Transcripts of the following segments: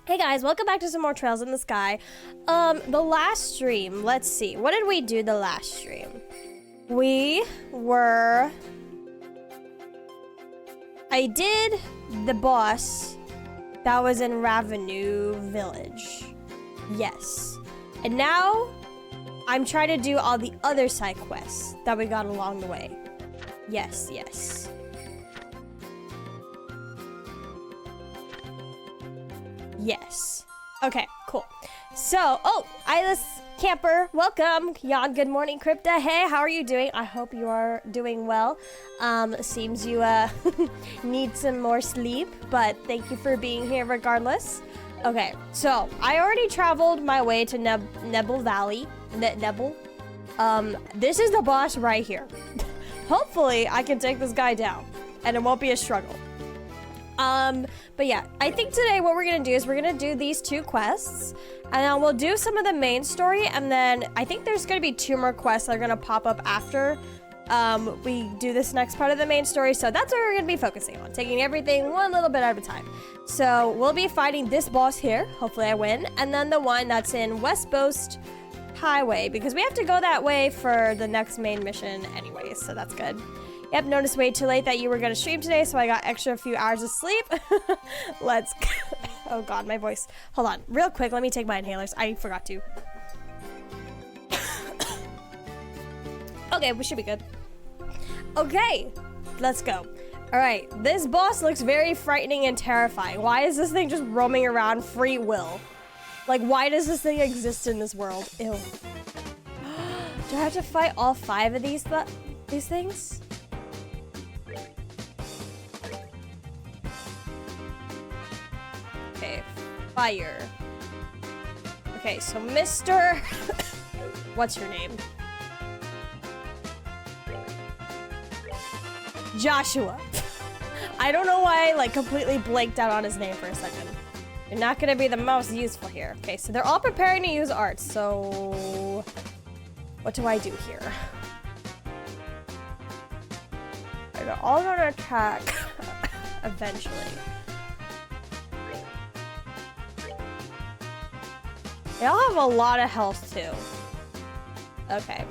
Hey guys, welcome back to some more Trails in the Sky. The last stream, let's see. What did we do the last stream? I did the boss that was in Ravenue Village. Yes. And now, I'm trying to do all the other side quests that we got along the way. Yes, yes. Yes. Okay, cool. So, Ilis Camper, welcome. Jan, good morning. Crypta, hey, how are you doing? I hope you are doing well. Seems you need some more sleep, but thank you for being here regardless. Okay, so I already traveled my way to Nebel Valley. Nebel. This is the boss right here. Hopefully, I can take this guy down, and it won't be a struggle. But yeah, I think today what we're gonna do is we're gonna do these two quests, and then we'll do some of the main story, and then I think there's gonna be 2 more quests that are gonna pop up after we do this next part of the main story. So that's what we're gonna be focusing on, taking everything one little bit at a time. So we'll be fighting this boss here, hopefully I win, and then the one that's in West Boast Highway, because we have to go that way for the next main mission anyways, so that's good. Yep, noticed way too late that you were gonna stream today, so I got extra few hours of sleep. Let's go. Oh god, my voice. Hold on, real quick, let me take my inhalers. I forgot to. Okay, we should be good. Okay, let's go. All right, this boss looks very frightening and terrifying. Why is this thing just roaming around free will? Like, why does this thing exist in this world? Ew. Do I have to fight all 5 of these things? Okay, fire. Okay, so Mr. What's your name? Joshua. I don't know why I like completely blanked out on his name for a second. You're not gonna be the most useful here. Okay, so they're all preparing to use arts, so what do I do here? They're all gonna attack eventually. They all have a lot of health too. Okay.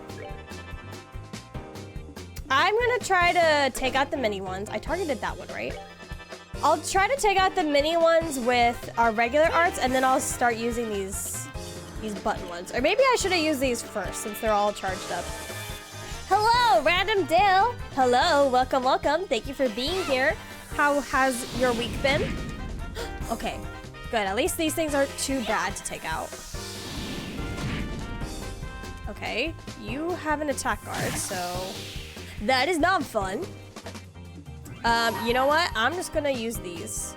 I'm gonna try to take out the mini ones. I targeted that one, right? I'll try to take out the mini ones with our regular arts, and then I'll start using these button ones. Or maybe I should have used these first, since they're all charged up. Hello, Random Dale. Hello, welcome, welcome. Thank you for being here. How has your week been? Okay, good. At least these things aren't too bad to take out. Okay, you have an attack guard, so that is not fun. You know what? I'm just gonna use these.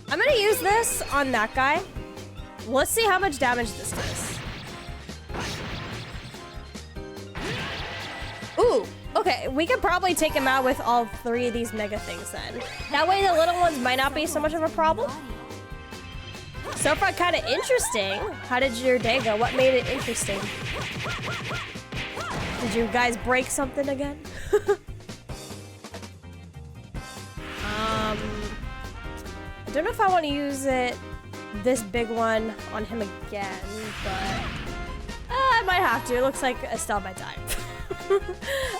I'm gonna use this on that guy. Let's see how much damage this does. Ooh, okay. We could probably take him out with all 3 of these mega things then. That way the little ones might not be so much of a problem. So far, kind of interesting. How did your day go? What made it interesting? Did you guys break something again? I don't know if I want to use this big one on him again, but I might have to. It looks like I still have my time.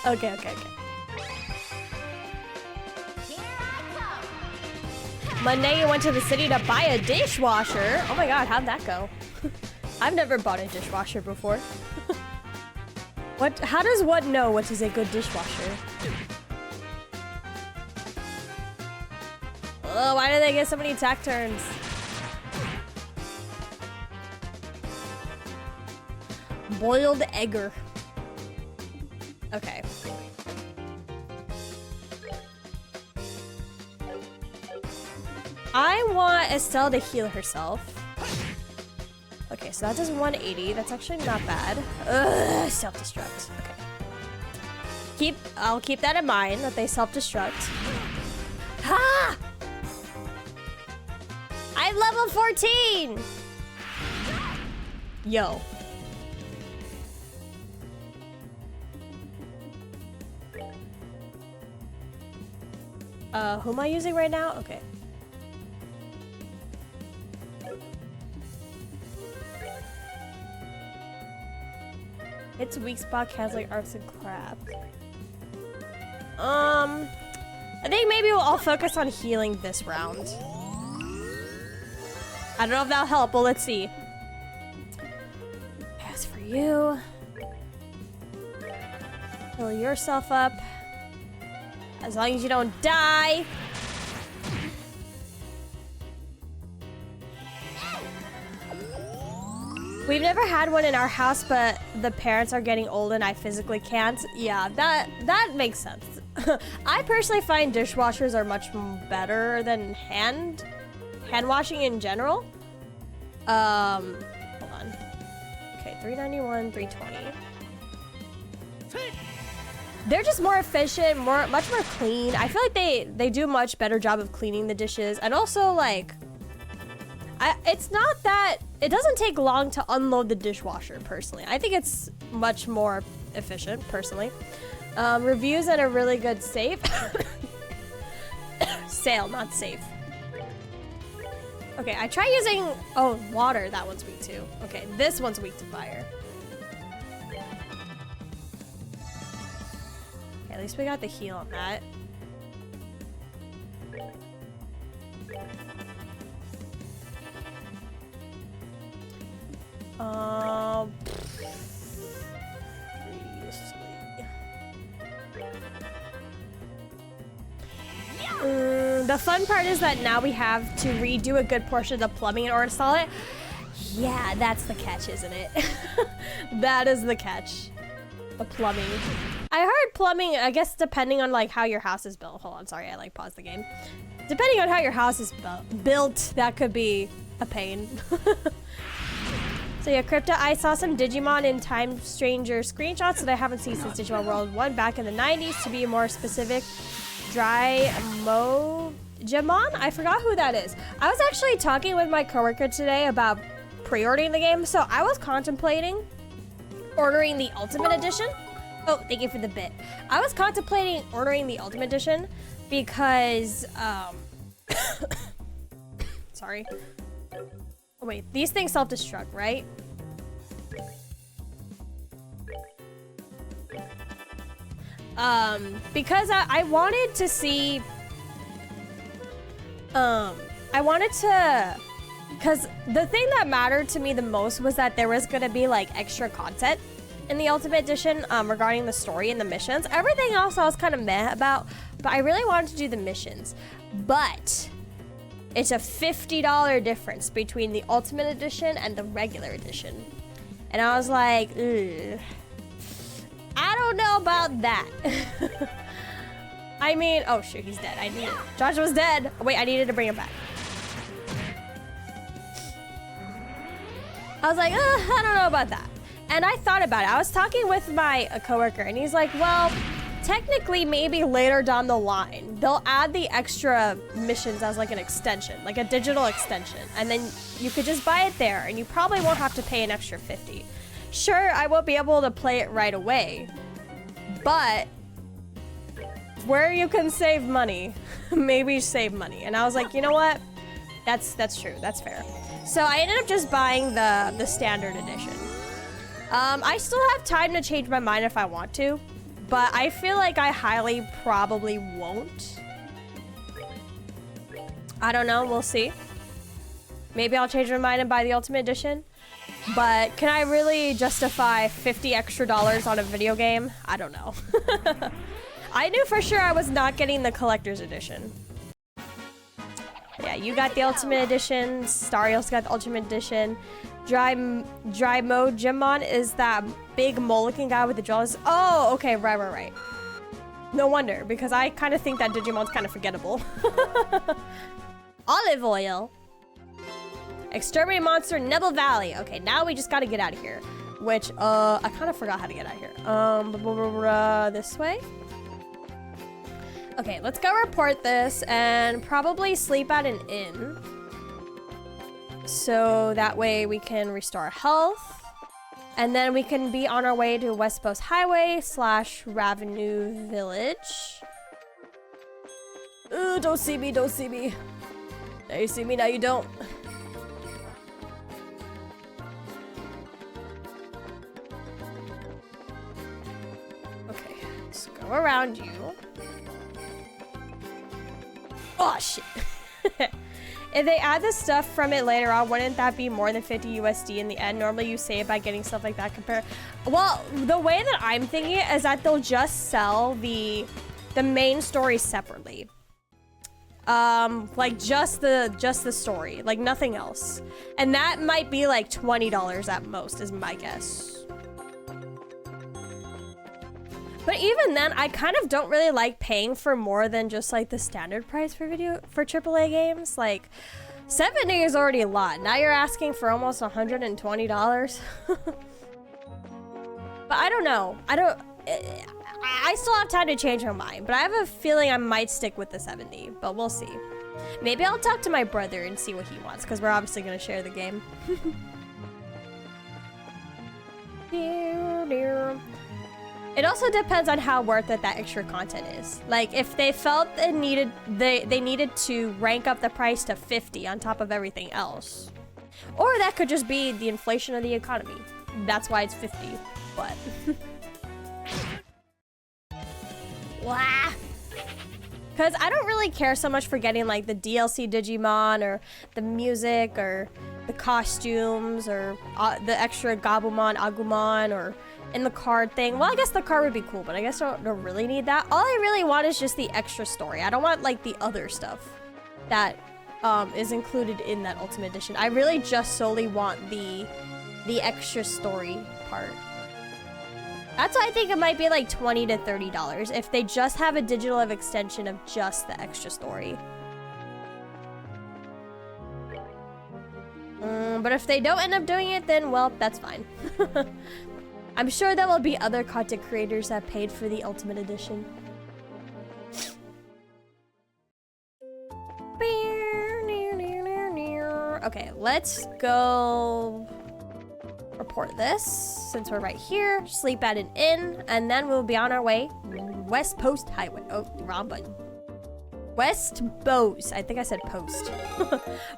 Okay. Monday you went to the city to buy a dishwasher. Oh my god, how'd that go? I've never bought a dishwasher before. How does one know what is a good dishwasher? Oh, why do they get so many attack turns? Boiled egger. Okay. I want Estelle to heal herself. Okay, so that does 180. That's actually not bad. Ugh, self-destruct. Okay. I'll keep that in mind, that they self-destruct. Ha! I'm level 14! Yo. Who am I using right now? Okay. It's weak spot canceling arts and crafts. I think maybe I'll focus on healing this round. I don't know if that'll help, but let's see. As for you, heal yourself up. As long as you don't die. We've never had one in our house, but the parents are getting old and I physically can't. Yeah, that makes sense. I personally find dishwashers are much better than hand washing in general. Hold on. Okay, $3.91, $3.20. They're just more efficient, much more clean. I feel like they do a much better job of cleaning the dishes, and also like, it's not that it doesn't take long to unload the dishwasher. Personally, I think it's much more efficient. Personally, reviews at a really good save sale, not safe. Okay, I try using water. That one's weak too. Okay, this one's weak to fire. Okay, at least we got the heal on that. The fun part is that now we have to redo a good portion of the plumbing in order to install it. Yeah, that's the catch, isn't it? That is the catch. The plumbing. I heard plumbing, I guess depending on like how your house is built. Hold on, sorry, I like paused the game. Depending on how your house is built, that could be a pain. So yeah, Crypta, I saw some Digimon in Time Stranger screenshots that I haven't seen since Digimon World 1 back in the 90s. To be more specific, Drymojamon? I forgot who that is. I was actually talking with my coworker today about pre-ordering the game, so I was contemplating ordering the Ultimate Edition. Oh, thank you for the bit. I was contemplating ordering the Ultimate Edition because, sorry. Oh wait, these things self-destruct, right? Because I wanted to see, because the thing that mattered to me the most was that there was gonna be like extra content in the Ultimate Edition regarding the story and the missions. Everything else I was kind of meh about, but I really wanted to do the missions. But it's a $50 difference between the Ultimate Edition and the regular edition. And I was like, ugh, I don't know about that. I mean, oh shoot, he's dead. I need it. Joshua's dead. Wait, I needed to bring him back. I was like, I don't know about that. And I thought about it. I was talking with my coworker and he's like, well, technically maybe later down the line, they'll add the extra missions as like an extension, like a digital extension. And then you could just buy it there and you probably won't have to pay an extra $50. Sure, I won't be able to play it right away, but where you can save money, maybe save money. And I was like, you know what? That's true. That's fair. So I ended up just buying the standard edition. I still have time to change my mind if I want to, but I feel like I highly probably won't. I don't know. We'll see. Maybe I'll change my mind and buy the Ultimate Edition. But can I really justify $50 extra on a video game? I don't know. I knew for sure I was not getting the collector's edition. Yeah, you got the Ultimate Edition. Stariel's got the Ultimate Edition. Drymojamon is that big mole-looking guy with the jaws. Oh, okay, right. No wonder, because I kind of think that Digimon's kind of forgettable. Olive oil. Exterminate monster, Nebel Valley. Okay, now we just gotta get out of here. Which, I kind of forgot how to get out of here. This way? Okay, let's go report this and probably sleep at an inn. So that way we can restore health. And then we can be on our way to West Coast Highway / Ravenue Village. Ooh, don't see me. Now you see me, now you don't. go around you. Oh, shit. If they add the stuff from it later on, wouldn't that be more than 50 USD in the end? Normally you save by getting stuff like that compared. Well, the way that I'm thinking it is that they'll just sell the main story separately. Like just the story, like nothing else. And that might be like $20 at most is my guess. But even then, I kind of don't really like paying for more than just like the standard price for AAA games. Like 70 is already a lot. Now you're asking for almost $120. But I don't know. I still have time to change my mind, but I have a feeling I might stick with the 70, but we'll see. Maybe I'll talk to my brother and see what he wants, because we're obviously going to share the game. It also depends on how worth it that extra content is. Like, if they felt they needed to rank up the price to 50 on top of everything else. Or that could just be the inflation of the economy. That's why it's 50, but... Wah! Because I don't really care so much for getting like the DLC Digimon or the music or the costumes or the extra Gabumon, Agumon or in the card thing. Well, I guess the card would be cool, but I guess I don't really need that. All I really want is just the extra story. I don't want like the other stuff that is included in that Ultimate Edition. I really just solely want the extra story part. That's why I think it might be like $20 to $30 if they just have a digital extension of just the extra story. But if they don't end up doing it, then, well, that's fine. I'm sure there will be other content creators that paid for the Ultimate Edition. Okay, let's go report this since we're right here. Sleep at an inn, and then we'll be on our way. West Post Highway. Oh, wrong button. West Bose. I think I said post.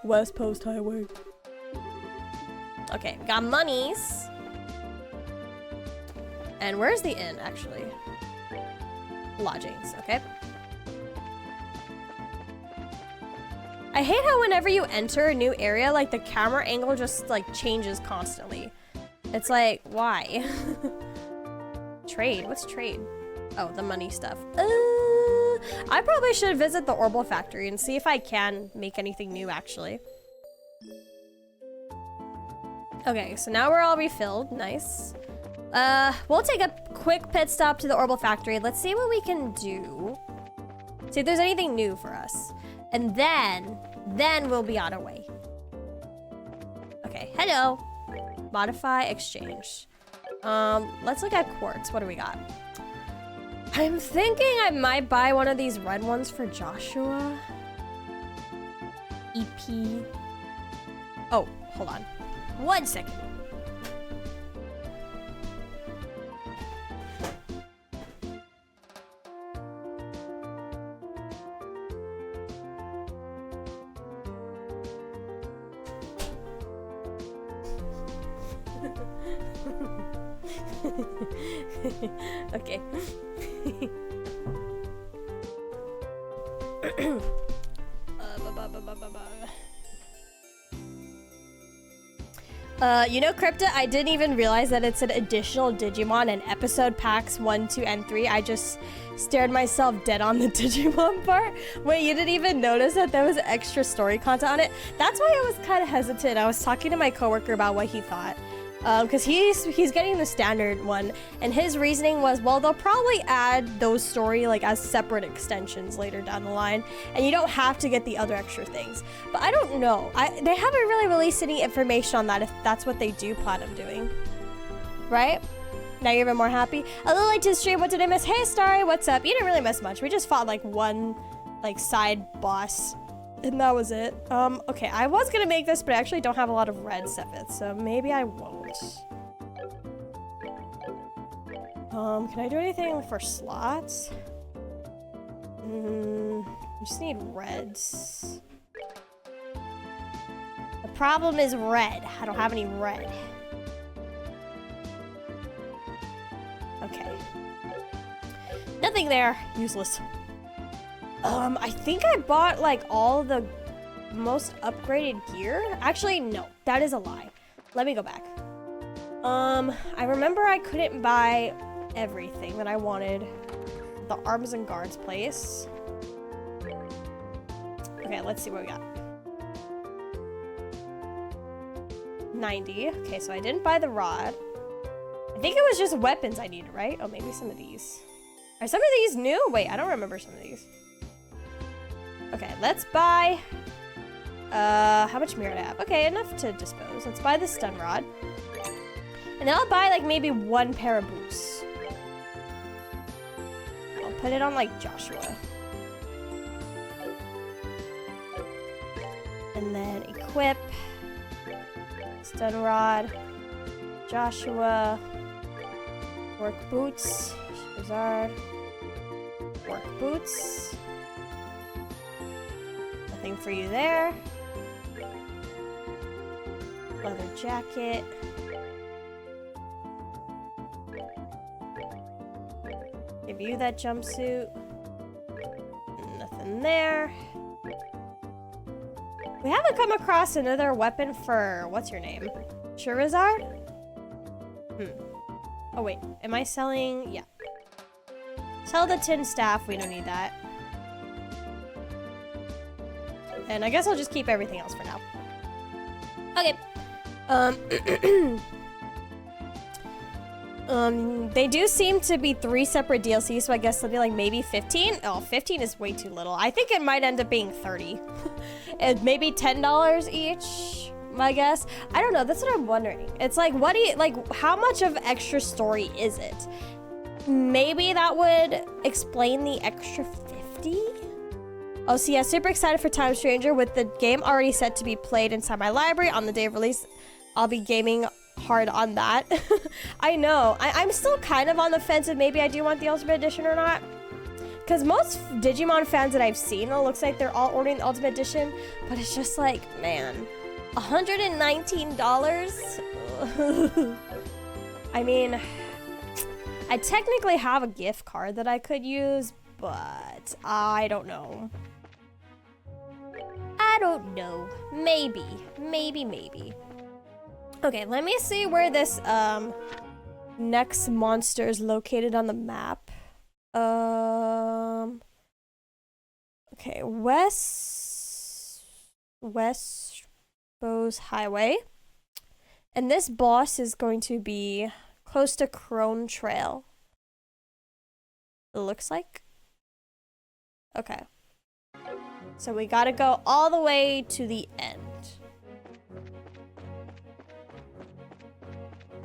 West Post Highway. Okay, got monies. And where's the inn, actually? Lodgings, okay. I hate how whenever you enter a new area, like the camera angle just like changes constantly. It's like, why? Trade, what's trade? Oh, the money stuff. I probably should visit the Orbital Factory and see if I can make anything new, actually. Okay, so now we're all refilled, nice. We'll take a quick pit stop to the Orbital Factory. Let's see what we can do. See if there's anything new for us. And then we'll be on our way. Okay, hello. Modify, exchange. Let's look at quartz. What do we got? I'm thinking I might buy one of these red ones for Joshua. EP. Oh, hold on. 1 second. Okay. You know, Crypta, I didn't even realize that it's an additional Digimon in episode packs 1, 2, and 3. I just stared myself dead on the Digimon part. Wait, you didn't even notice that there was extra story content on it? That's why I was kind of hesitant. I was talking to my coworker about what he thought. Because he's getting the standard one, and his reasoning was, well, they'll probably add those story like as separate extensions later down the line, and you don't have to get the other extra things. But I don't know. They haven't really released any information on that, if that's what they do plan on doing. Right? Now you're even more happy. A little late to the stream. What did I miss? Hey, Starry, what's up? You didn't really miss much. We just fought like one like side boss. And that was it. Okay, I was gonna make this, but I actually don't have a lot of red Sephids, so maybe I won't. Can I do anything for slots? I just need reds. The problem is red. I don't have any red. Okay. Nothing there. Useless. I think I bought like all the most upgraded gear. Actually, no, that is a lie. Let me go back. I remember I couldn't buy everything that I wanted. The arms and guards place. Okay, let's see what we got. 90. Okay, so I didn't buy the rod. I think it was just weapons I needed, right? Oh, maybe some of these. Are some of these new? Wait, I don't remember some of these. Okay, let's buy... how much mirror do I have? Okay, enough to dispose. Let's buy the stun rod. And then I'll buy, like, maybe one pair of boots. I'll put it on, like, Joshua. And then equip. Stun rod. Joshua. Work boots. Shazard. Work boots. Nothing for you there. Leather jacket. Give you that jumpsuit. Nothing there. We haven't come across another weapon for what's your name? Charizard? Oh wait, am I selling? Yeah. Sell the tin staff, we don't need that. And I guess I'll just keep everything else for now. Okay. They do seem to be 3 separate DLCs, so I guess something like maybe 15? Oh, 15 is way too little. I think it might end up being 30. And maybe $10 each, I guess. I don't know, that's what I'm wondering. It's like, what do you, like, how much of extra story is it? Maybe that would explain the extra 50? Oh, so yeah, super excited for Time Stranger with the game already set to be played inside my library on the day of release. I'll be gaming hard on that. I know. I'm still kind of on the fence if maybe I do want the Ultimate Edition or not. Because most Digimon fans that I've seen, it looks like they're all ordering the Ultimate Edition. But it's just like, man, $119? I mean, I technically have a gift card that I could use, but I don't know. I don't know. Maybe. Maybe. Okay, let me see where this next monster is located on the map. Okay, West Bose Highway. And this boss is going to be close to Crone Trail. It looks like. Okay. So we gotta go all the way to the end.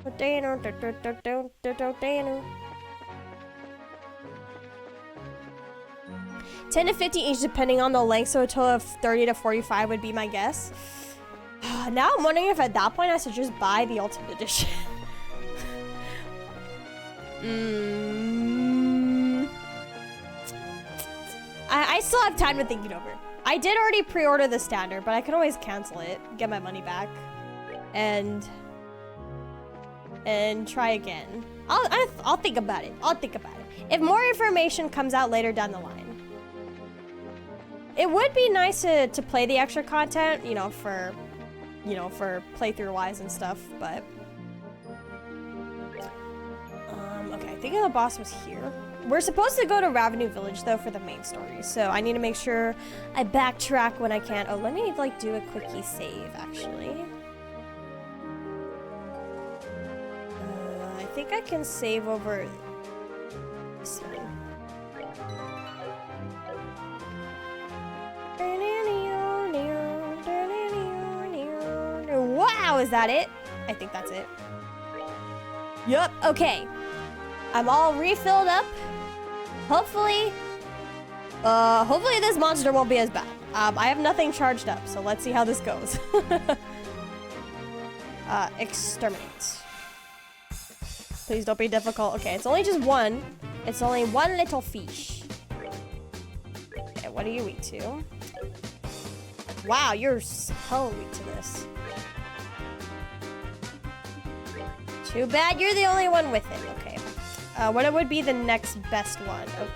$10 to $50 each depending on the length, so a total of 30 to 45 would be my guess. Now I'm wondering if at that point I should just buy the Ultimate Edition. I still have time to think it over. I did already pre-order the standard, but I can always cancel it, get my money back, and try again. I'll think about it. If more information comes out later down the line. It would be nice to play the extra content, for playthrough wise and stuff, but okay, I think the boss was here. We're supposed to go to Ravenue Village though for the main story, so I need to make sure I backtrack when I can. Oh, let me do a quickie save actually. I think I can save over this one. Wow, is that it? I think that's it. Yup, okay. I'm all refilled up. Hopefully this monster won't be as bad. I have nothing charged up, so let's see how this goes. Exterminate. Please don't be difficult. Okay, it's only just one. It's only one little fish. Okay, what are you weak to? Wow, you're so weak to this. Too bad you're the only one with it. Okay. What would be the next best one? Oh.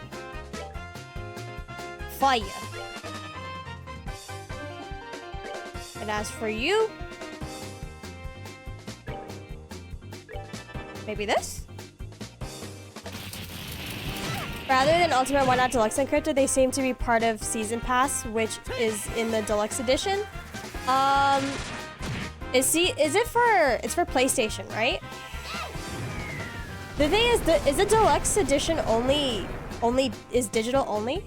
Fire. And as for you, maybe this? Rather than Ultimate, why not Deluxe and Crypta? They seem to be part of Season Pass, which is in the Deluxe Edition. It's for PlayStation, right? The thing is the Deluxe Edition only is digital only?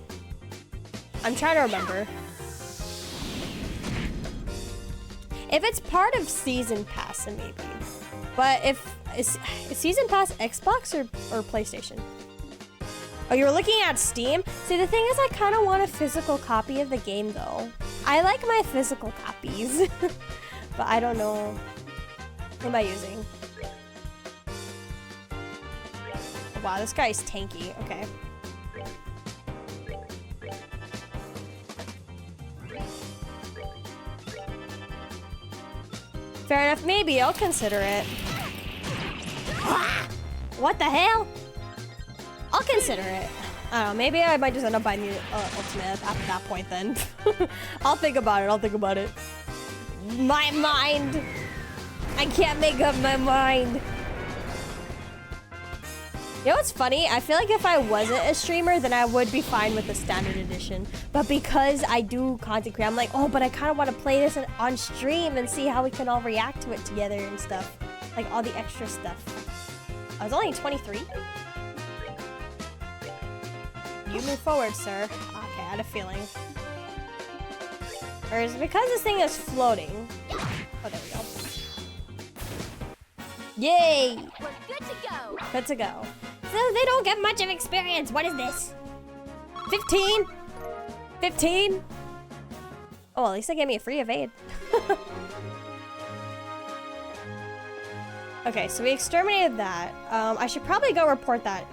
I'm trying to remember. If it's part of Season Pass, then maybe. But is Season Pass Xbox or PlayStation? Oh, you're looking at Steam? See, the thing is I kind of want a physical copy of the game, though. I like my physical copies. But I don't know. What am I using? Wow, this guy's tanky. Okay. Fair enough. Maybe I'll consider it. What the hell? I'll consider it. I don't know. Maybe I might just end up buying the Ultimate after that point then. I'll think about it. My mind. I can't make up my mind. You know what's funny? I feel like if I wasn't a streamer, then I would be fine with the standard edition. But because I do content create, I'm like, oh, but I kind of want to play this on stream and see how we can all react to it together and stuff. Like all the extra stuff. I was only 23. You move forward, sir. Okay, I had a feeling. Or is it because this thing is floating? Oh, there we go. Yay! We're good to go. Good to go. So they don't get much of experience. What is this? 15? 15? Oh, at least they gave me a free evade. Okay, so we exterminated that. I should probably go report that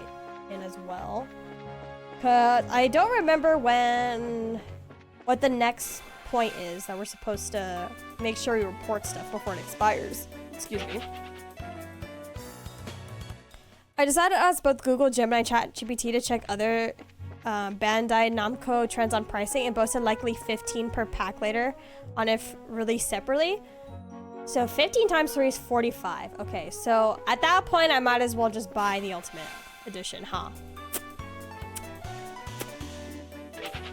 in as well. Cause I don't remember what the next point is that we're supposed to make sure we report stuff before it expires. Excuse me. I decided to ask both Google, Gemini, ChatGPT to check other Bandai Namco trends on pricing, and both said likely 15 per pack later on if released separately. So 15 times 3 is 45. Okay, so at that point, I might as well just buy the Ultimate Edition, huh?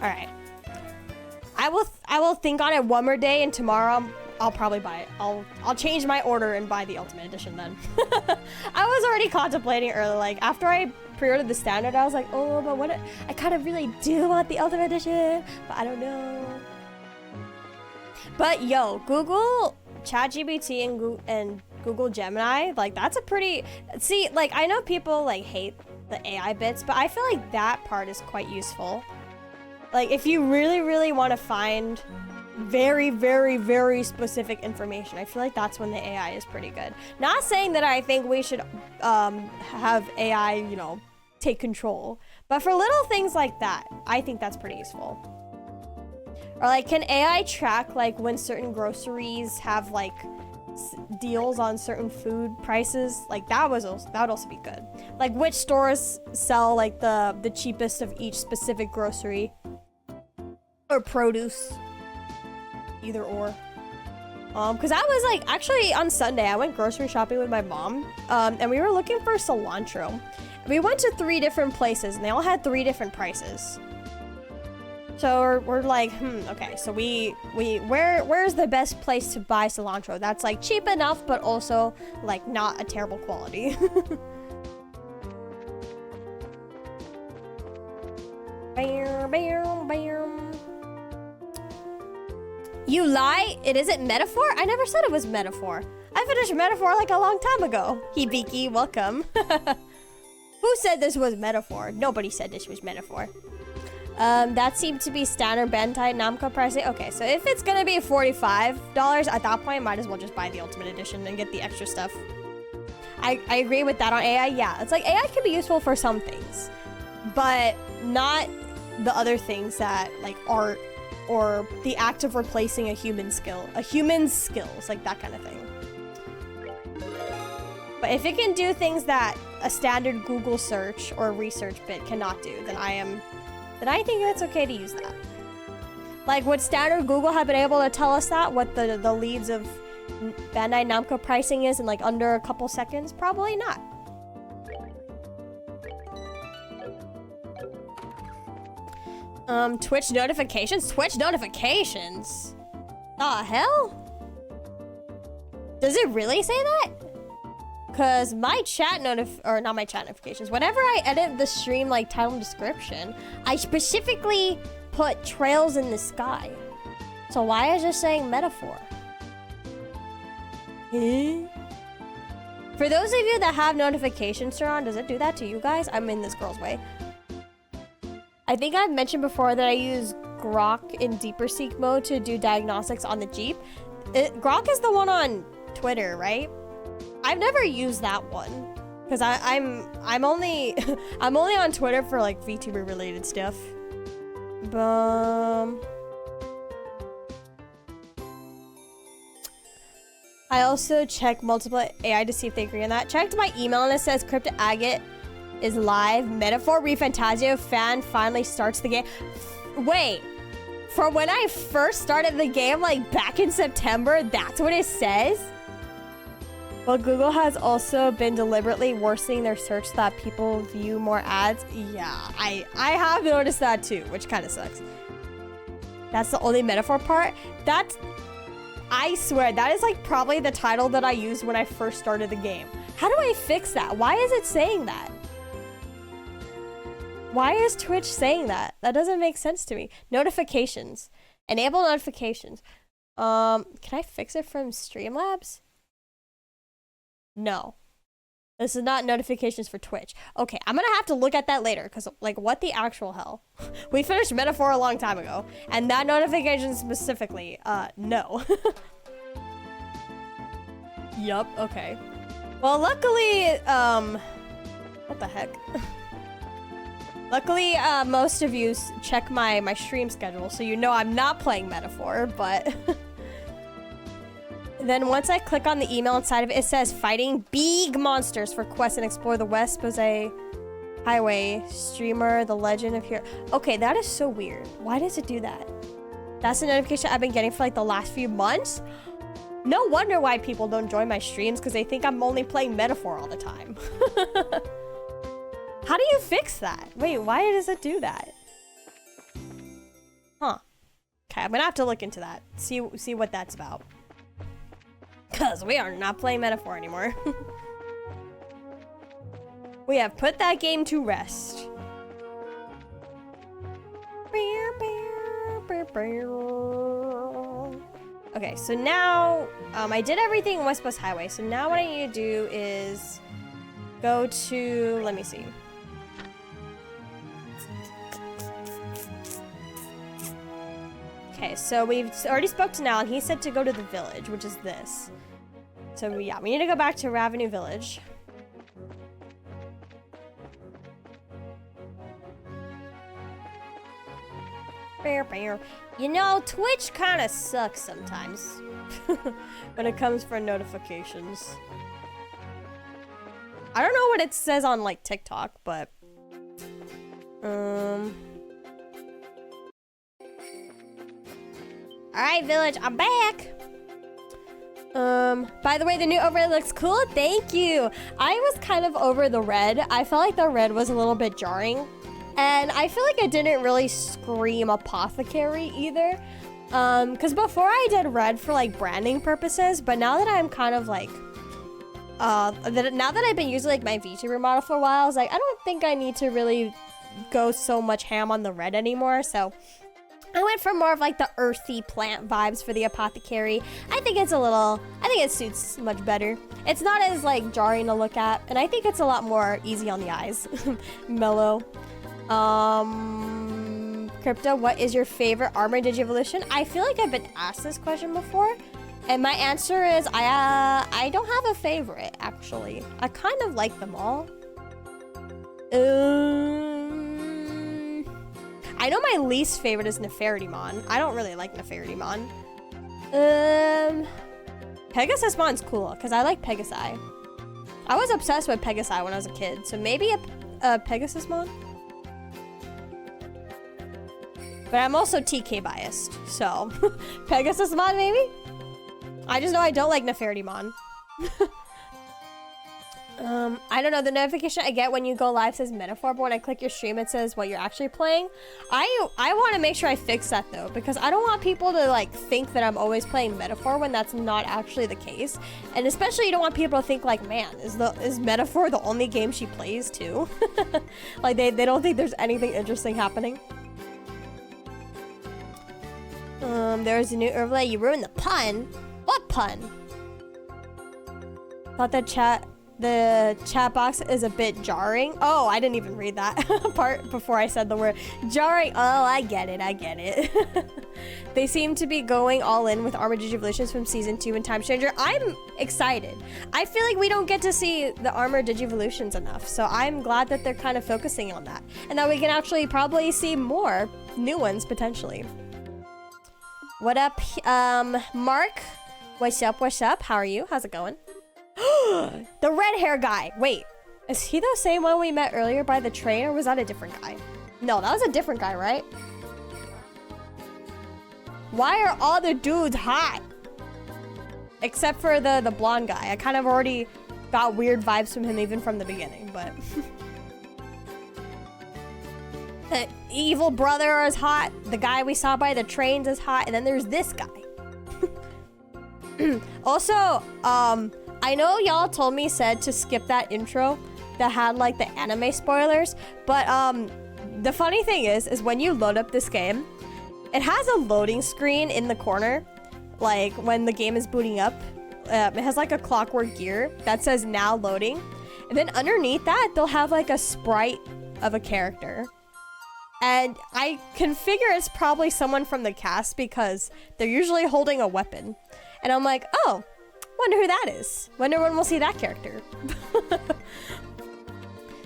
All right. I will think on it one more day, and tomorrow I'll probably buy it. I'll change my order and buy the Ultimate Edition then. I was already contemplating earlier, like after I pre-ordered the standard, I was like, oh, but what I kind of really do want the Ultimate Edition, but I don't know. But yo, Google ChatGPT and Google Gemini, like that's a pretty, see, like I know people like hate the AI bits, but I feel like that part is quite useful. Like if you really, really want to find very, very, very specific information, I feel like that's when the AI is pretty good. Not saying that I think we should have AI, you know, take control, but for little things like that, I think that's pretty useful. Or like, can AI track like when certain groceries have like deals on certain food prices? Like that would also be good. Like which stores sell like the cheapest of each specific grocery or produce, either or. Because I was like, actually on Sunday I went grocery shopping with my mom, and we were looking for cilantro. We went to 3 different places and they all had 3 different prices. So we're like, okay, so where's the best place to buy cilantro that's like cheap enough but also like not a terrible quality? Bam, bam, bam. You lie? It isn't metaphor? I never said it was metaphor. I finished metaphor like a long time ago. Hibiki, welcome. Who said this was metaphor? Nobody said this was metaphor. That seemed to be standard Bandai Namco pricing. Okay, so if it's gonna be $45 at that point, might as well just buy the Ultimate Edition and get the extra stuff. I agree with that on AI. Yeah, it's like AI can be useful for some things, but not the other things that like art or the act of replacing a human's skills, like that kind of thing. But if it can do things that a standard Google search or research bit cannot do, then I think it's okay to use that. Like, would standard Google have been able to tell us that? What the leads of Bandai Namco pricing is in like under a couple seconds? Probably not. Twitch notifications? Twitch notifications? The hell? Does it really say that? Cause my chat not my chat notifications. Whenever I edit the stream like title and description, I specifically put trails in the sky. So why is it saying metaphor? For those of you that have notifications turned on, does it do that to you guys? I'm in this girl's way. I think I've mentioned before that I use Grok in deeper seek mode to do diagnostics on the Jeep. Grok is the one on Twitter, right? I've never used that one because I'm only I'm only on Twitter for like VTuber related stuff. I also check multiple AI to see if they agree on that. Checked my email and it says Crypta Agate is live. Metaphor ReFantazio fan finally starts the game. Wait, from when I first started the game, like back in September, that's what it says? Well, Google has also been deliberately worsening their search so that people view more ads. Yeah, I have noticed that too, which kind of sucks. That's the only metaphor part. I swear, that is like probably the title that I used when I first started the game. How do I fix that? Why is it saying that? Why is Twitch saying that? That doesn't make sense to me. Notifications. Enable notifications. Can I fix it from Streamlabs? No. This is not notifications for Twitch. Okay, I'm gonna have to look at that later, because, like, what the actual hell? We finished Metaphor a long time ago, and that notification specifically, no. Yup, okay. Well, luckily, what the heck? Luckily, most of you check my stream schedule, so you know I'm not playing Metaphor, but... Then once I click on the email inside of it, it says fighting big monsters for quests and explore the West Bose Highway. Streamer, the legend of here. Okay, that is so weird. Why does it do that? That's the notification I've been getting for like the last few months. No wonder why people don't join my streams, because they think I'm only playing Metaphor all the time. How do you fix that? Wait, why does it do that? Huh. Okay, I'm gonna have to look into that. See what that's about. Because we are not playing Metaphor anymore. We have put that game to rest. Okay, so now I did everything in West Bus Highway. So now what I need to do is go to, let me see. Okay, so we've already spoke to Nal, and he said to go to the village, which is this. So yeah, we need to go back to Ravenue Village. You know, Twitch kind of sucks sometimes when it comes for notifications. I don't know what it says on like TikTok, but Alright, Village, I'm back! By the way, the new overlay looks cool. Thank you! I was kind of over the red. I felt like the red was a little bit jarring. And I feel like it didn't really scream apothecary either. Because before I did red for like branding purposes, but now that I'm kind of like, now that I've been using like my Vtuber model for a while, I was like, I don't think I need to really go so much ham on the red anymore, so I went for more of like the earthy plant vibes for the apothecary. I think it suits much better. It's not as like jarring to look at, and I think it's a lot more easy on the eyes. Mellow. Crypta, what is your favorite armor Digivolution? I feel like I've been asked this question before, and my answer is I don't have a favorite, actually. I kind of like them all. I know my least favorite is Nefertimon. I don't really like Nefertimon. Pegasusmon's cool, because I like Pegasi. I was obsessed with Pegasi when I was a kid, so maybe a Pegasusmon? But I'm also TK biased, so Pegasusmon maybe? I just know I don't like Nefertimon. I don't know, the notification I get when you go live says metaphor, but when I click your stream it says what you're actually playing. I want to make sure I fix that though, because I don't want people to like think that I'm always playing metaphor when that's not actually the case. And especially you don't want people to think like, man, is metaphor the only game she plays too? Like they don't think there's anything interesting happening. There's a new overlay. You ruined the pun. What pun? Thought the chat box is a bit jarring. Oh, I didn't even read that part before I said the word jarring. Oh, I get it. They seem to be going all in with Armor Digivolutions from Season 2 and Time Stranger. I'm excited. I feel like we don't get to see the Armor Digivolutions enough, so I'm glad that they're kind of focusing on that. And that we can actually probably see more new ones, potentially. What up, Mark? What's up? How are you? How's it going? The red hair guy. Wait, is he the same one we met earlier by the train, or was that a different guy? No, that was a different guy, right? Why are all the dudes hot? Except for the blonde guy. I kind of already got weird vibes from him even from the beginning, but... The evil brother is hot. The guy we saw by the trains is hot. And then there's this guy. Also, I know y'all told me said to skip that intro that had like the anime spoilers, but the funny thing is when you load up this game, it has a loading screen in the corner, like when the game is booting up. It has like a clockwork gear that says now loading, and then underneath that they'll have like a sprite of a character. And I can figure it's probably someone from the cast because they're usually holding a weapon. And I'm like, oh, wonder who that is. Wonder when we'll see that character.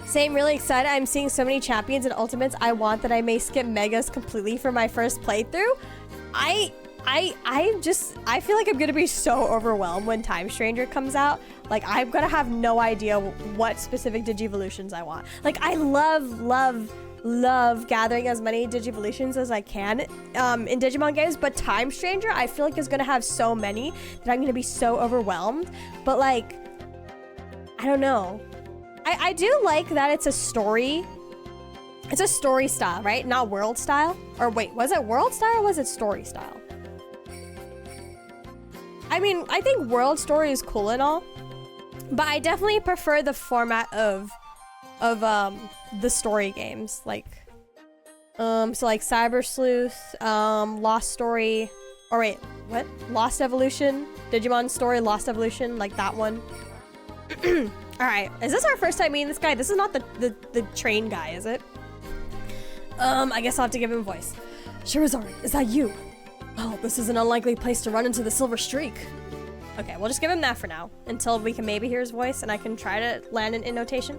Same, really excited. I'm seeing so many champions and ultimates. I want that I may skip megas completely for my first playthrough. I feel like I'm gonna be so overwhelmed when Time Stranger comes out. Like, I'm gonna have no idea what specific Digivolutions I want. Like, I love gathering as many Digivolutions as I can in Digimon games, but Time Stranger I feel like is gonna have so many that I'm gonna be so overwhelmed. But like, I don't know. I do like that it's a story. It's a story style, right? Not world style. Or wait, was it world style or was it story style? I mean, I think world story is cool and all, but I definitely prefer the format of the story games, like so like Cyber Sleuth, Lost Story, or wait, what? Lost Evolution, Digimon Story, Lost Evolution, like that one. All right, is this our first time meeting this guy? This is not the train guy, is it? I guess I'll have to give him a voice. Shirazari, is that you? Oh, this is an unlikely place to run into the Silver Streak. Okay, we'll just give him that for now, until we can maybe hear his voice and I can try to land an innotation.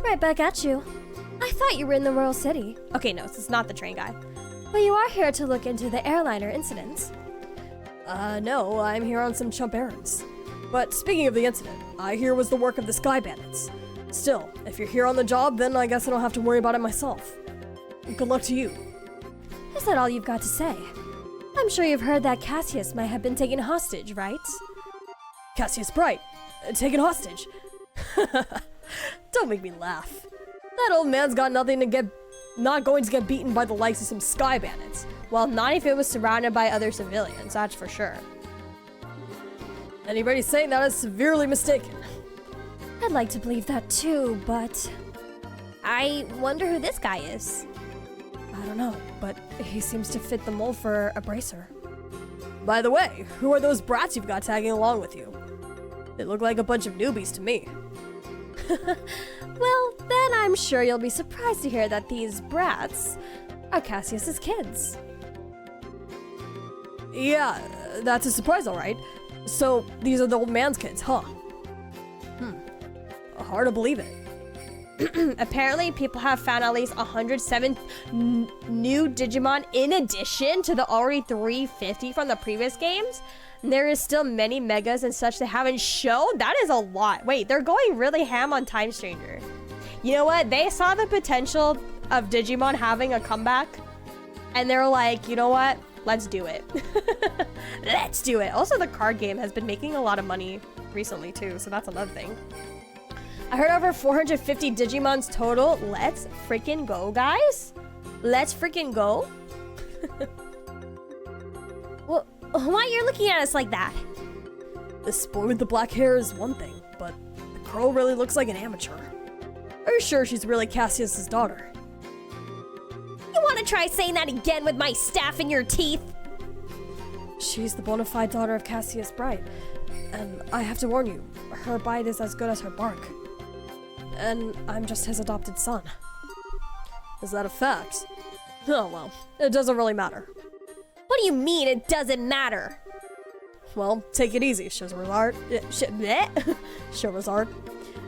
Right back at you. I thought you were in the Royal City. Okay, no, this is not the train guy. But you are here to look into the airliner incidents. No, I'm here on some chump errands. But speaking of the incident, I hear it was the work of the Sky Bandits. Still, if you're here on the job, then I guess I don't have to worry about it myself. Good luck to you. Is that all you've got to say? I'm sure you've heard that Cassius might have been taken hostage, right? Cassius Bright, taken hostage? Don't make me laugh. That old man's got not going to get beaten by the likes of some Sky Bandits. Well, not if it was surrounded by other civilians, that's for sure. Anybody saying that is severely mistaken. I'd like to believe that too, but I wonder who this guy is. I don't know, but he seems to fit the mold for a bracer. By the way, who are those brats you've got tagging along with you? They look like a bunch of newbies to me. Well, then I'm sure you'll be surprised to hear that these brats are Cassius's kids. Yeah, that's a surprise, all right. So, these are the old man's kids, huh? Hard to believe it. Apparently, people have found at least 107 new Digimon in addition to the already 350 from the previous games. There is still many megas and such they haven't shown. That is a lot. Wait, they're going really ham on Time Stranger. You know what? They saw the potential of Digimon having a comeback, and they're like, you know what? Let's do it. Let's do it. Also, the card game has been making a lot of money recently too, so that's another thing. I heard over 450 Digimons total. Let's freaking go, guys. Let's freaking go. Well, why you're looking at us like that? This boy with the black hair is one thing, but the girl really looks like an amateur. Are you sure she's really Cassius's daughter? You want to try saying that again with my staff in your teeth? She's the bona fide daughter of Cassius Bright. And I have to warn you, her bite is as good as her bark. And I'm just his adopted son. Is that a fact? Oh well, it doesn't really matter. What do you mean it doesn't matter? Well, take it easy, Scheherazade. Scheherazade.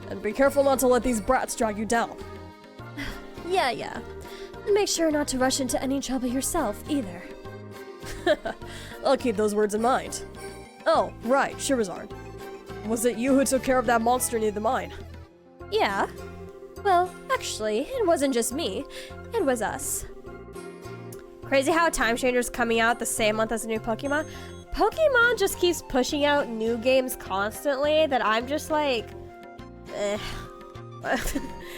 And be careful not to let these brats drag you down. Yeah. And make sure not to rush into any trouble yourself, either. I'll keep those words in mind. Oh, right, Scheherazade. Was it you who took care of that monster near the mine? Yeah. Well, actually, it wasn't just me. It was us. Crazy how Time Stranger's coming out the same month as the new Pokemon. Pokemon just keeps pushing out new games constantly that I'm just like, eh.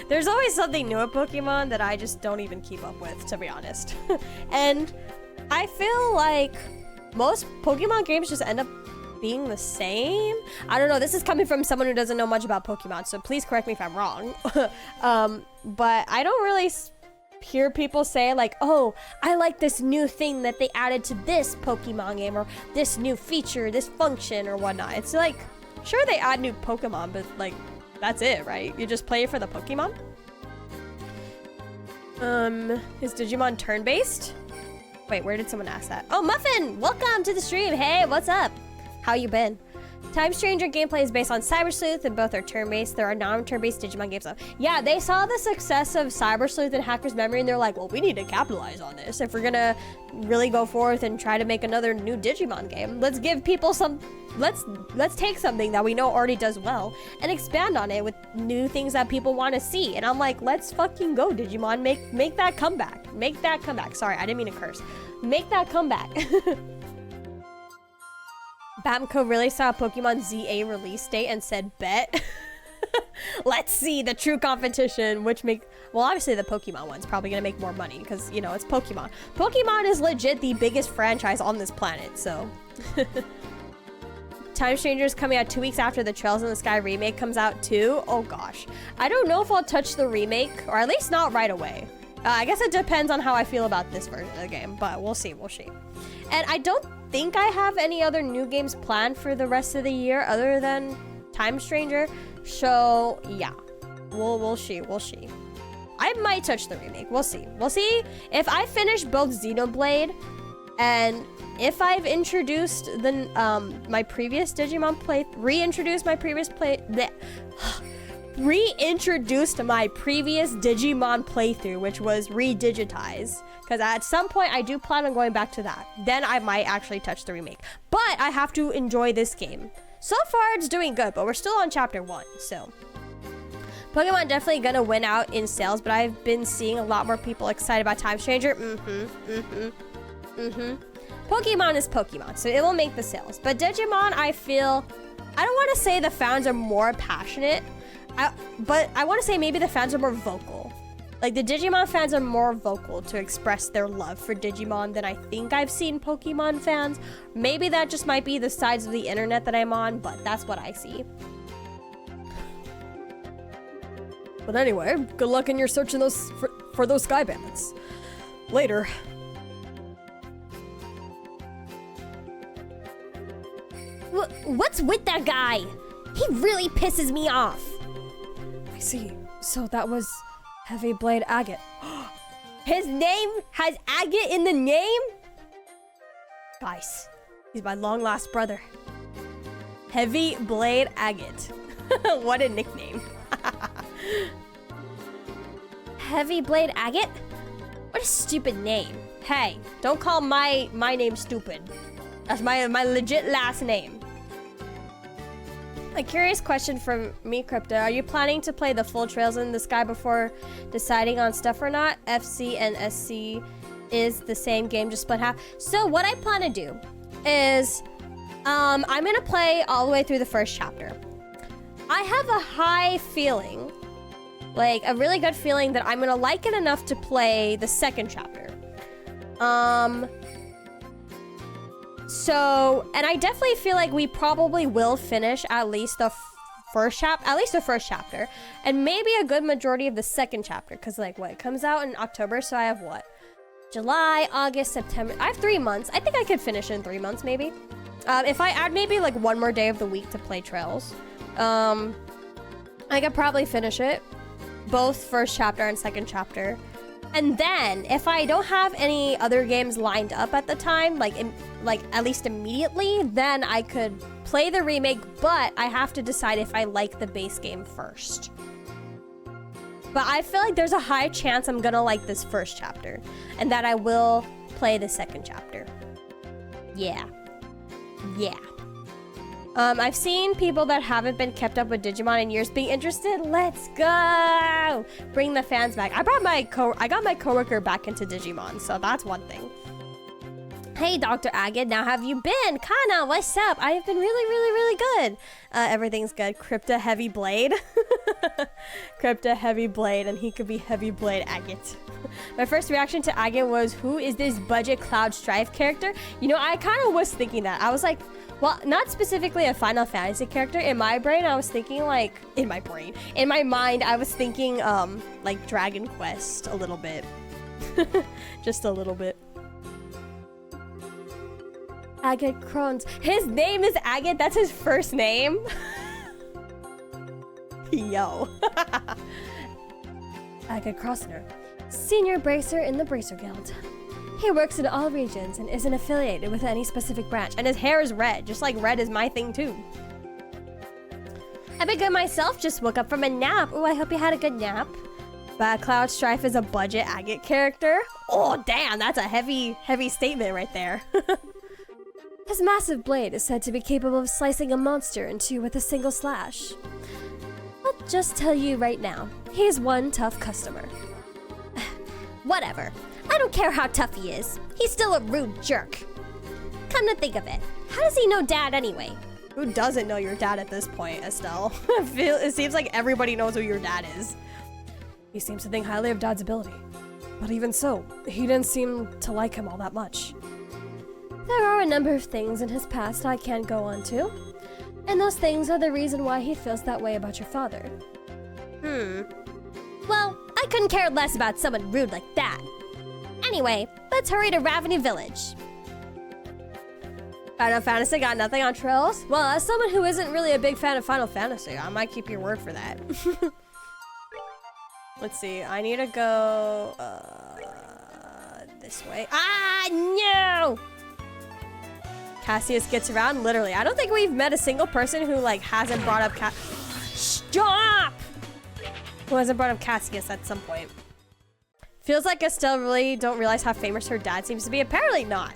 There's always something new at Pokemon that I just don't even keep up with, to be honest. And I feel like most Pokemon games just end up being the same. I don't know, this is coming from someone who doesn't know much about Pokemon, so please correct me if I'm wrong. But I don't really hear people say like, oh, I like this new thing that they added to this Pokemon game, or this new feature, this function, or whatnot. It's like, sure, they add new Pokemon, but like, that's it, right? You just play it for the Pokemon? Is Digimon turn-based? Wait, where did someone ask that? Oh, Muffin! Welcome to the stream! Hey, what's up? How you been? Time Stranger gameplay is based on Cyber Sleuth, and both are turn-based. There are non-turn-based Digimon games though. Yeah, they saw the success of Cyber Sleuth and Hacker's Memory, and they're like, well, we need to capitalize on this if we're gonna really go forth and try to make another new Digimon game. Let's give people some... Let's take something that we know already does well and expand on it with new things that people want to see. And I'm like, let's fucking go, Digimon. Make that comeback. Make that comeback. Sorry, I didn't mean to curse. Make that comeback. Bamco really saw a Pokemon ZA release date and said, bet. Let's see the true competition, which well, obviously the Pokemon one's probably gonna make more money because, you know, it's Pokemon. Pokemon is legit the biggest franchise on this planet, so. Time Stranger is coming out 2 weeks after the Trails in the Sky remake comes out too. Oh gosh. I don't know if I'll touch the remake, or at least not right away. I guess it depends on how I feel about this version of the game, but we'll see. And I don't think I have any other new games planned for the rest of the year other than Time Stranger. So yeah, we'll see. I might touch the remake. We'll see. If I finish both Xenoblade, and if I've introduced the my previous Digimon reintroduced my previous Digimon playthrough, which was redigitize, because at some point I do plan on going back to that. Then I might actually touch the remake, but I have to enjoy this game. So far it's doing good, but we're still on chapter 1, so Pokemon definitely gonna win out in sales, but I've been seeing a lot more people excited about Time Stranger. Pokemon is Pokemon, so it will make the sales. But Digimon, I don't want to say the fans are more passionate, but I want to say maybe the fans are more vocal. Like, the Digimon fans are more vocal to express their love for Digimon than I think I've seen Pokemon fans. Maybe that just might be the sides of the internet that I'm on, but that's what I see. But anyway, good luck in your search for those Sky Bandits. Later. What's with that guy? He really pisses me off. I see. So that was Heavy Blade Agate. His name has Agate in the name? Guys, he's my long lost brother. Heavy Blade Agate. What a nickname. Heavy Blade Agate? What a stupid name. Hey, don't call my name stupid. That's my legit last name. A curious question from me, Crypta. Are you planning to play the full Trails in the Sky before deciding on stuff or not? FC and SC is the same game, just split half. So what I plan to do is, I'm gonna play all the way through the first chapter. I have a high feeling, like a really good feeling, that I'm gonna like it enough to play the second chapter. So, and I definitely feel like we probably will finish at least the first chapter, and maybe a good majority of the second chapter, because like what, it comes out in October, so I have what? July, August, September. I have 3 months. I think I could finish it in 3 months, maybe. If I add maybe like one more day of the week to play Trails, I could probably finish it, both first chapter and second chapter. And then, if I don't have any other games lined up at the time, like at least immediately, then I could play the remake, but I have to decide if I like the base game first. But I feel like there's a high chance I'm gonna like this first chapter, and that I will play the second chapter. Yeah. I've seen people that haven't been kept up with Digimon in years being interested. Let's go! Bring the fans back. I got my coworker back into Digimon, so that's one thing. Hey, Dr. Agate, now have you been? Kana, what's up? I've been really good. Everything's good. Crypta Heavy Blade. Crypta Heavy Blade, and he could be Heavy Blade Agate. My first reaction to Agate was, who is this budget Cloud Strife character? You know, I kind of was thinking that. I was like, well, not specifically a Final Fantasy character. In my brain, I was thinking like, in my mind, I was thinking like Dragon Quest a little bit. Just a little bit. Agate Krones. His name is Agate. That's his first name. Yo. Agate Krosner, senior bracer in the Bracer Guild. He works in all regions and isn't affiliated with any specific branch. And his hair is red, just like red is my thing too. I've been good myself, just woke up from a nap. Oh, I hope you had a good nap. But Cloud Strife is a budget Agate character. Oh, damn, that's a heavy statement right there. His massive blade is said to be capable of slicing a monster in two with a single slash. I'll just tell you right now, he's one tough customer. Whatever. I don't care how tough he is. He's still a rude jerk. Come to think of it, how does he know Dad anyway? Who doesn't know your dad at this point, Estelle? It seems like everybody knows who your dad is. He seems to think highly of Dad's ability. But even so, he didn't seem to like him all that much. There are a number of things in his past I can't go on to. And those things are the reason why he feels that way about your father. Well, I couldn't care less about someone rude like that. Anyway, let's hurry to Ravenous Village. Final Fantasy got nothing on Trails? Well, as someone who isn't really a big fan of Final Fantasy, I might keep your word for that. Let's see, I need to go this way. Ah, no! Cassius gets around, literally. I don't think we've met a single person who like hasn't brought up Stop! Who hasn't brought up Cassius at some point. Feels like Estelle really don't realize how famous her dad seems to be. Apparently not.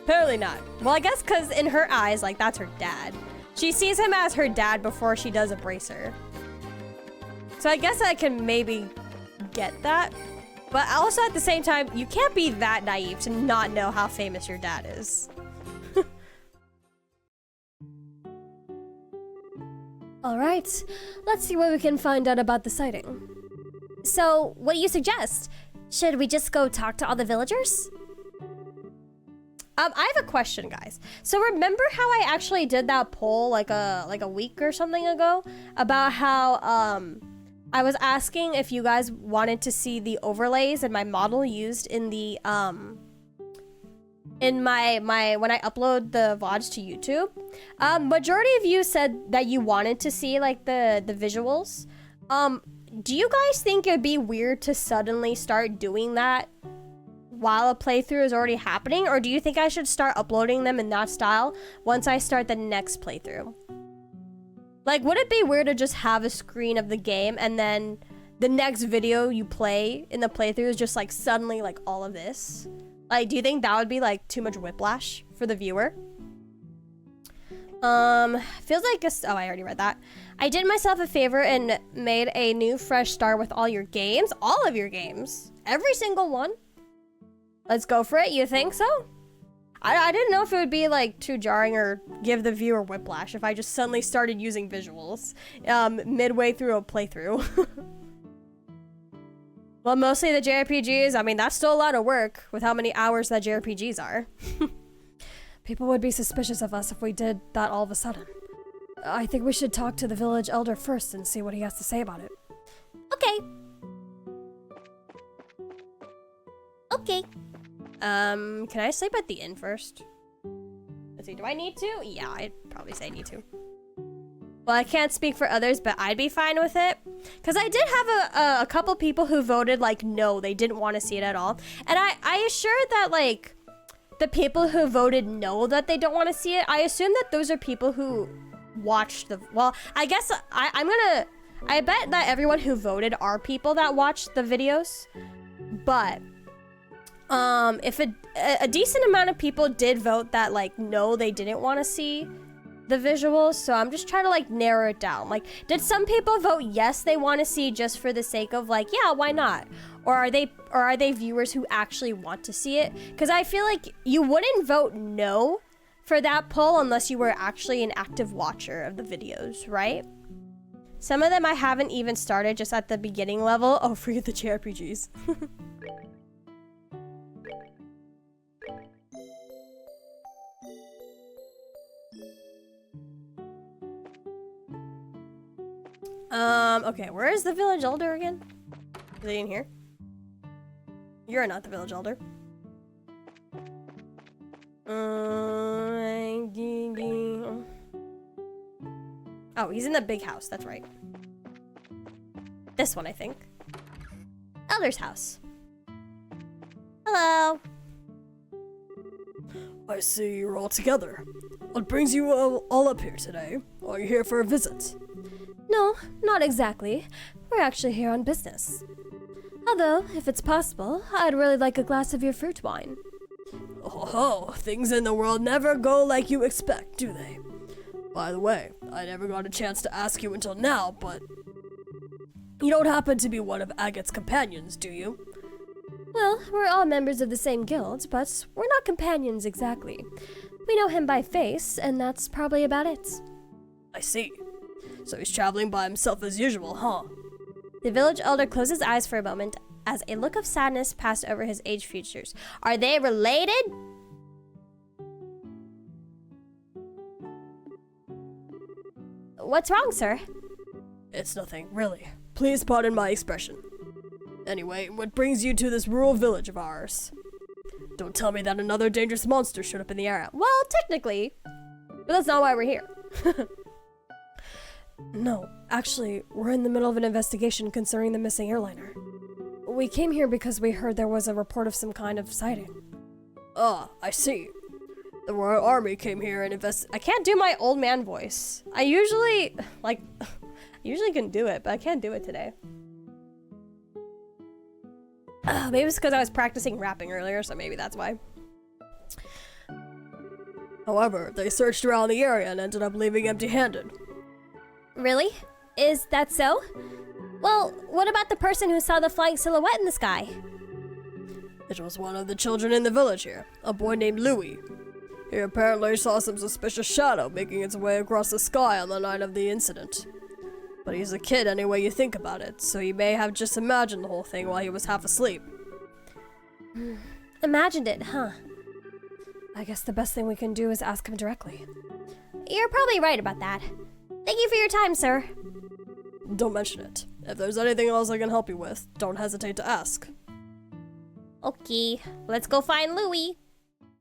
Apparently not. Well, I guess because in her eyes, like, that's her dad. She sees him as her dad before she does a bracer. So I guess I can maybe get that. But also at the same time, you can't be that naive to not know how famous your dad is. Alright, let's see what we can find out about the sighting. So, what do you suggest? Should we just go talk to all the villagers? I have a question, guys. So remember how I actually did that poll like a week or something ago about how I was asking if you guys wanted to see the overlays and my model used in the in my when I upload the VODs to YouTube? Majority of you said that you wanted to see like the visuals. Do you guys think it'd be weird to suddenly start doing that while a playthrough is already happening, or do you think I should start uploading them in that style once I start the next playthrough? Like, would it be weird to just have a screen of the game and then the next video you play in the playthrough is just like suddenly like all of this? Like, do you think that would be like too much whiplash for the viewer? Feels like oh, I already read that. I did myself a favor and made a new fresh start with all your games. All of your games. Every single one. Let's go for it. You think so? I didn't know if it would be like too jarring or give the viewer whiplash if I just suddenly started using visuals midway through a playthrough. Well, mostly the JRPGs. I mean, that's still a lot of work with how many hours that JRPGs are. People would be suspicious of us if we did that all of a sudden. I think we should talk to the village elder first and see what he has to say about it. Okay. Okay. Can I sleep at the inn first? Let's see, do I need to? Yeah, I'd probably say I need to. Well, I can't speak for others, but I'd be fine with it. Because I did have a couple people who voted, like, no, they didn't want to see it at all. And I assured that, like, the people who voted no that they don't want to see it, I assume that those are people who watched the... Well, I guess I bet that everyone who voted are people that watched the videos. But... if a decent amount of people did vote that, like, no, they didn't want to see the visuals, so I'm just trying to, like, narrow it down. Like, did some people vote yes, they want to see just for the sake of, like, yeah, why not? Or are they viewers who actually want to see it? Because I feel like you wouldn't vote no for that poll unless you were actually an active watcher of the videos, right? Some of them I haven't even started, just at the beginning level. Oh, forget the JRPGs. Okay, where is the village elder again? Are they in here? You're not the village elder. Oh, he's in the big house, that's right. This one, I think. Elder's house. Hello. I see you're all together. What brings you all up here today? Are you here for a visit? No, not exactly. We're actually here on business. Although, if it's possible, I'd really like a glass of your fruit wine. Oh, things in the world never go like you expect, do they? By the way, I never got a chance to ask you until now, but... You don't happen to be one of Agate's companions, do you? Well, we're all members of the same guild, but we're not companions exactly. We know him by face, and that's probably about it. I see. So he's traveling by himself as usual, huh? The village elder closed his eyes for a moment as a look of sadness passed over his aged features. Are they related? What's wrong, sir? It's nothing, really. Please pardon my expression. Anyway, what brings you to this rural village of ours? Don't tell me that another dangerous monster showed up in the area. Well, technically, but that's not why we're here. No, actually, we're in the middle of an investigation concerning the missing airliner. We came here because we heard there was a report of some kind of sighting. Ah, I see. The Royal Army came here and I can't do my old man voice. I usually can do it, but I can't do it today. Maybe it's because I was practicing rapping earlier, so maybe that's why. However, they searched around the area and ended up leaving empty-handed. Really? Is that so? Well, what about the person who saw the flying silhouette in the sky? It was one of the children in the village here, a boy named Louis. He apparently saw some suspicious shadow making its way across the sky on the night of the incident. But he's a kid any way you think about it, so he may have just imagined the whole thing while he was half asleep. Imagined it, huh? I guess the best thing we can do is ask him directly. You're probably right about that. Thank you for your time, sir. Don't mention it. If there's anything else I can help you with, don't hesitate to ask. Okay, let's go find Louis.